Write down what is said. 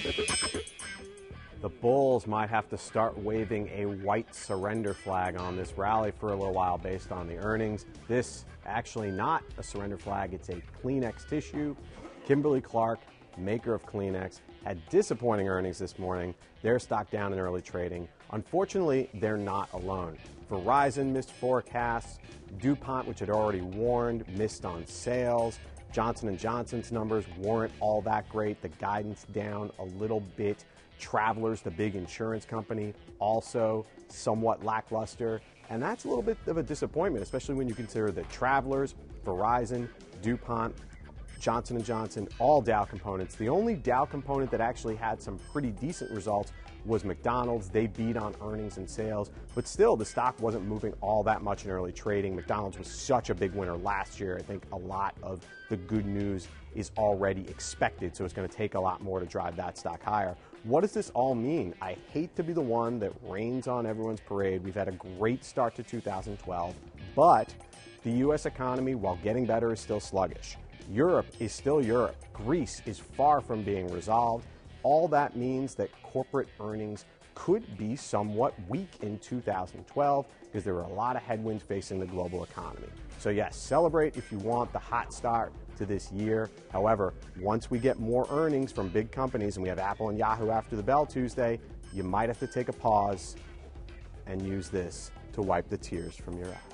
The bulls might have to start waving a white surrender flag on this rally for a little while based on the earnings. This actually not a surrender flag, it's a Kleenex tissue. Kimberly-Clark, maker of Kleenex, had disappointing earnings this morning. Their stock down in early trading. Unfortunately, they're not alone. Verizon missed forecasts. DuPont, which had already warned, missed on sales. Johnson & Johnson's numbers weren't all that great. The guidance down a little bit. Travelers, the big insurance company, also somewhat lackluster. And that's a little bit of a disappointment, especially when you consider that Travelers, Verizon, DuPont, Johnson & Johnson, all Dow components. The only Dow component that actually had some pretty decent results was McDonald's. They beat on earnings and sales, but still the stock wasn't moving all that much in early trading. McDonald's was such a big winner last year. I think a lot of the good news is already expected, so it's going to take a lot more to drive that stock higher. What does this all mean? I hate to be the one that rains on everyone's parade. We've had a great start to 2012, but the U.S. economy, while getting better, is still sluggish. Europe is still Europe. Greece is far from being resolved. All that means that corporate earnings could be somewhat weak in 2012 because there are a lot of headwinds facing the global economy. So yes, celebrate if you want the hot start to this year. However, once we get more earnings from big companies, and we have Apple and Yahoo after the bell Tuesday, you might have to take a pause and use this to wipe the tears from your eyes.